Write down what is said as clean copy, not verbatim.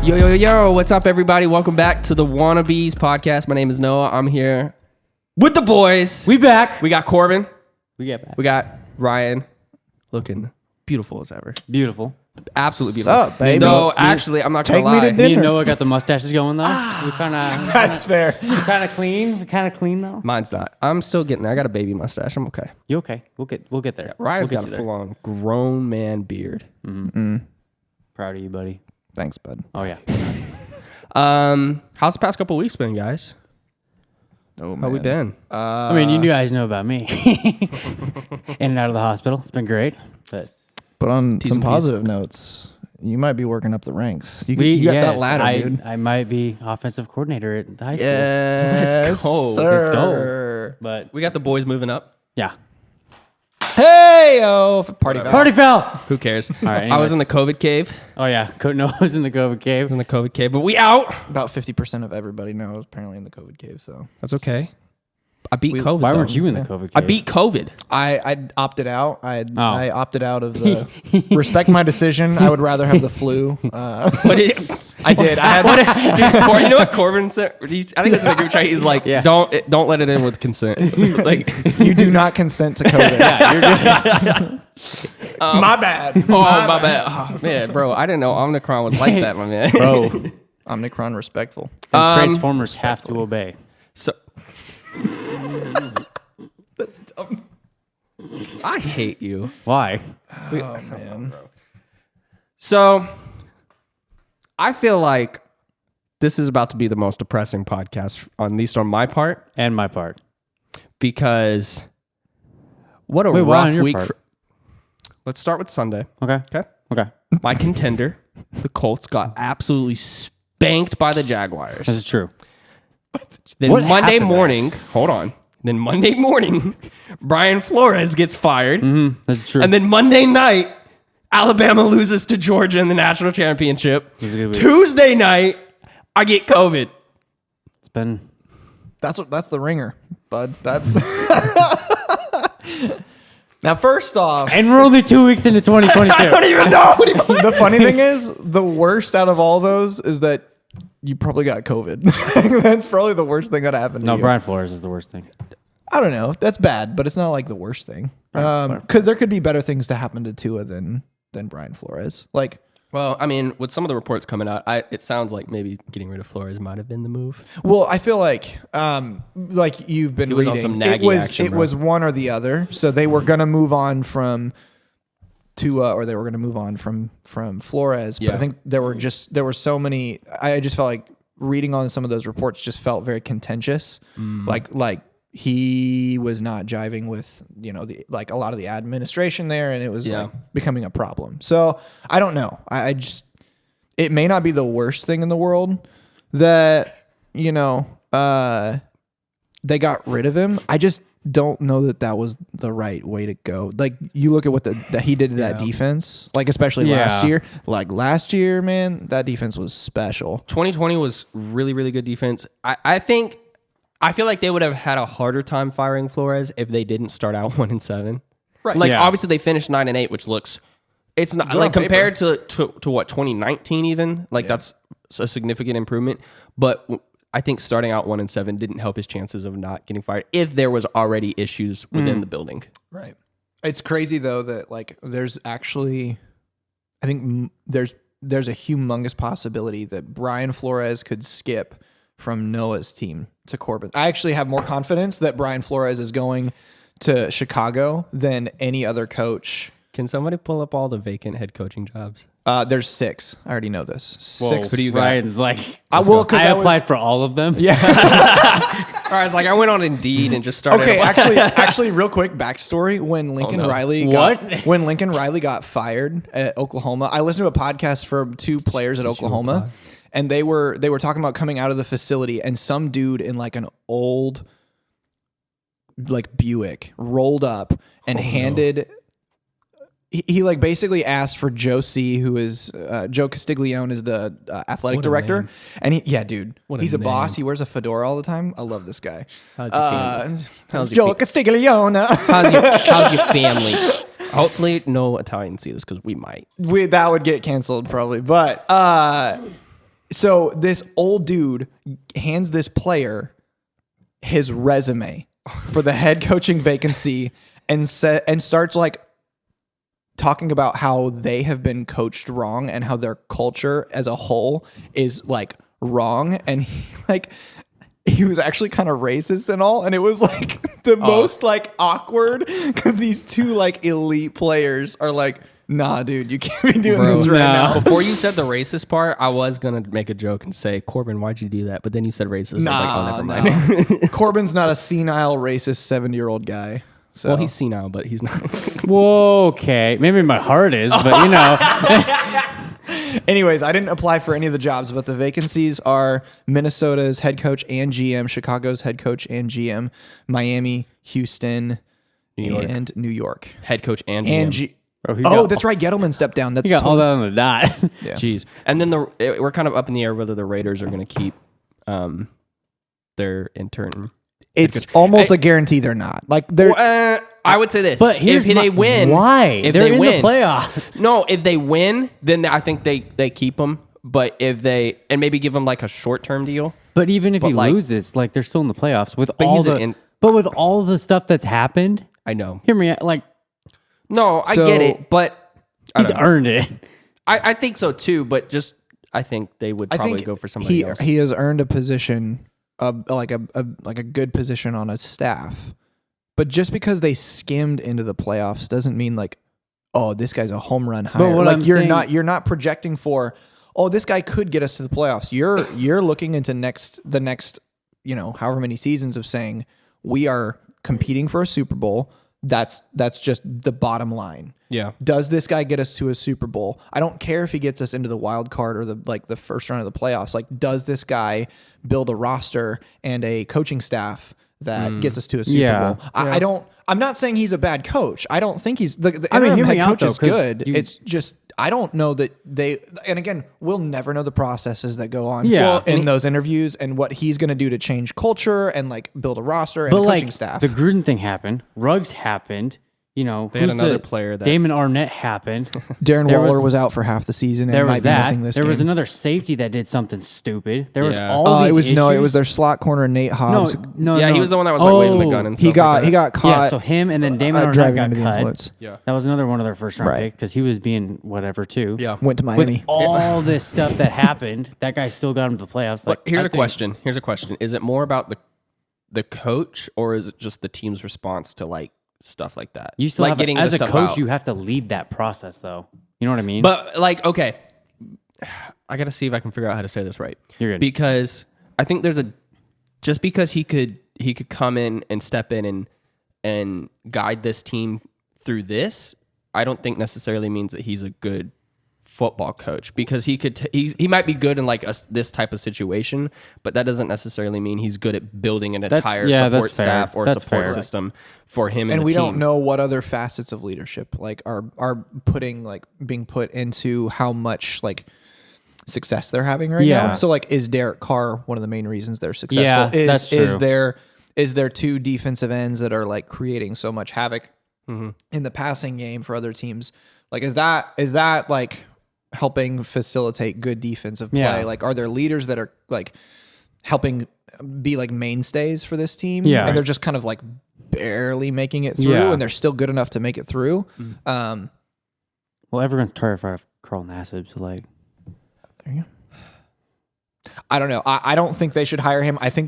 Yo, what's up, everybody? Welcome back to the Wannabes podcast. My name is Noah. I'm here with the boys. We back. We got Corbin. We get back. We got Ryan, looking beautiful as ever. Beautiful. Absolutely beautiful. What's up, baby? No, actually, I'm not going Take to me to lie. dinner. Me and Noah got the mustaches going though. We kind of That's fair. clean. We kind of clean though. Mine's not. I'm still getting there. I got a baby mustache. I'm okay. You okay? We'll get there. Ryan's we'll got get a you there. full-on grown man beard. Proud of you, buddy. Thanks, bud. Oh yeah. How's the past couple weeks been, guys? Oh, man. How we been? I mean, you guys know about me. In and out of the hospital. It's been great. But on T's some and P's. positive notes, you might be working up the ranks. You got that ladder, dude. I might be offensive coordinator at the high school. Yes, go. sir. Let's But We got the boys moving up. yeah. Hey, yo. Party foul. Party foul. Who cares? All right. I was in the COVID cave. Oh yeah. Noah's in the COVID cave. But we out. About 50% of everybody now is apparently in the COVID cave, so. That's okay. I beat COVID. Why though. weren't you in the COVID cave? I beat COVID. I opted out. I opted out of the respect my decision. I would rather have the flu. What did I did. I had you know what Corbin said? I think it's in the group chat. He's like, Yeah. don't let it in with consent. Like, you do not consent to COVID. Yeah, you're good. My bad. oh my bad, oh, man, bro. I didn't know Omicron was like that, my man. Bro. Omnicron respectful. And Transformers have to obey. So That's dumb. I hate you. Why? Oh, man. So I feel like this is about to be the most depressing podcast, at least on my part, And my part. because what a Wait, why on rough your week. part? Let's start with Sunday. Okay. Okay. Okay. My contender, the Colts, got absolutely spanked by the Jaguars. This is true. Then What Monday happened morning, hold on. Then Monday morning, Brian Flores gets fired. This is true. And then Monday night, Alabama loses to Georgia in the national championship. This is a good week. Tuesday night, I get COVID. It's been That's the ringer, bud. That's now. First off, and we're only 2 weeks into 2022. I don't even know. the funny thing is, the worst out of all those is that you probably got COVID. That's probably the worst thing that happened. No, to you. Brian Flores is the worst thing. I don't know. That's bad, but it's not like the worst thing. Because there could be better things to happen to Tua than Brian Flores. Like, Well, I mean, with some of the reports coming out, it sounds like maybe getting rid of Flores might have been the move. well, I feel like you've been He was on reading. some nagging action, it bro. was one or the other. So they were gonna move on from Tua, or they were gonna move on from Flores. But Yeah. I think there were so many. I just felt like reading on some of those reports just felt very contentious. Like he was not jiving with a lot of the administration there, and it was like becoming a problem. So I don't know. I just, it may not be the worst thing in the world that they got rid of him. I just don't know that was the right way to go. Like, you look at what that he did to that defense, like especially last year. Like last year, man, that defense was special. 2020 was really, really good defense. I feel like they would have had a harder time firing Flores if they didn't start out 1-7. Right. Like, Yeah. obviously they finished 9-8, which looks, it's not Good like on compared to what 2019 even. Like, that's a significant improvement. But I think starting out 1-7 didn't help his chances of not getting fired if there was already issues within the building. Right. It's crazy though that like there's actually, I think there's a humongous possibility that Brian Flores could skip from Noah's team to Corbin. I actually have more confidence that Brian Flores is going to Chicago than any other coach. Can somebody pull up all the vacant head coaching jobs? There's 6. I already know this. Whoa, 6. Who do you got? Ryan's like, I applied for all of them. Yeah. All right, it's like I went on Indeed and just started. Okay, actually, real quick backstory: when Lincoln no. Riley got fired at Oklahoma, I listened to a podcast from 2 players at Oklahoma, and they were talking about coming out of the facility, and some dude in like an old like Buick rolled up and handed. He like basically asked for Joe C, who is Joe Castiglione is the athletic What a director, name. and dude, What a he's a boss. name. He wears a fedora all the time. I love this guy. How's your family? How's your Joe fa- Castiglione. How's your family? Hopefully, no Italians see this because we might. That would get canceled probably, but So this old dude hands this player his resume for the head coaching vacancy and starts like talking about how they have been coached wrong and how their culture as a whole is like wrong. And he was actually kind of racist and all. And it was like the most like awkward because these two like elite players are like, nah, dude, you can't be doing this right now. Before you said the racist part, I was gonna make a joke and say, Corbin, why'd you do that? But then you said racist. I was like, oh, never mind. Corbin's not a senile, racist 70-year-old guy. So. Well, he's senile, but he's not. Whoa, okay. Maybe my heart is, but you know. Anyways, I didn't apply for any of the jobs, but the vacancies are Minnesota's head coach and GM, Chicago's head coach and GM, Miami, Houston, and New York. Head coach and GM. That's right. Gettleman stepped down. That's You got all that on the dot. Yeah. Jeez. And then we're kind of up in the air whether the Raiders are going to keep their intern. It's almost a guarantee they're not. Like they're. I would say this. But here's if they win, why? If They're they in win, the playoffs. No, if they win, then I think they keep them. But if they and maybe give them like a short term deal. But even if he like- loses, like they're still in the playoffs with But all he's the. But with all the stuff that's happened, I know. hear me out. Like No, I So- get it, but I he's don't know. earned it. I think so too. But just I think they would probably go for somebody else. He has earned a position, like a good position on a staff. But just because they skimmed into the playoffs doesn't mean like, oh, this guy's a home run hire. what Like I'm you're saying- you're not projecting for, oh, this guy could get us to the playoffs. You're looking into the next, however many seasons of saying we are competing for a Super Bowl. That's just the bottom line. Yeah. Does this guy get us to a Super Bowl? I don't care if he gets us into the wild card or the first round of the playoffs. Like, does this guy build a roster and a coaching staff that gets us to a Super Yeah. Bowl? I'm not saying he's a bad coach. I don't think he's the I mean, interim hear me head out, coach though, is 'cause good. you- It's just I don't know that and again, we'll never know the processes that go on Yeah. Well, in those interviews and what he's going to do to change culture and like build a roster and But a coaching like staff. the Gruden thing happened, Ruggs happened. They had another player that- Damon Arnett happened. Darren there Waller was- was out for half the season and There might was be that. missing this There was game. another safety that did something stupid. There was Yeah. all these issues. it was their slot corner Nate Hobbs. No, Yeah, no. he was the one that was like waving the gun and stuff. He got like that. caught. Yeah, so him and then Damon Arnett driving got under the cut. influence. Yeah. That was another one of their first round Right. pick because he was being whatever too. Yeah. Went to With Miami. all this stuff that happened, that guy still got him to the playoffs. Like, Here's I a think- question. Here's a question. Is it more about the coach or is it just the team's response to like stuff like that? You still like have getting as the a stuff coach, out. you have to lead that process, though. You know what I mean? But like, okay, I got to see if I can figure out how to say this right. You're good. Because I think there's just because he could come in and step in and guide this team through this, I don't think necessarily means that he's a good football coach because he might be good in like this type of situation, but that doesn't necessarily mean he's good at building an entire support that's fair. staff or That's support fair. system for him And the we team. don't know what other facets of leadership like are being put into how much like success they're having right Yeah. now. So like, is Derek Carr one of the main reasons they're successful? Yeah, that's true. Is there two defensive ends that are like creating so much havoc in the passing game for other teams? Like, is that like helping facilitate good defensive play? Yeah. Like, are there leaders that are like helping be like mainstays for this team? Yeah. And they're just kind of like barely making it through Yeah. and they're still good enough to make it through. well, everyone's terrified of Carl Nassib, so like, I don't know. I don't think they should hire him. I think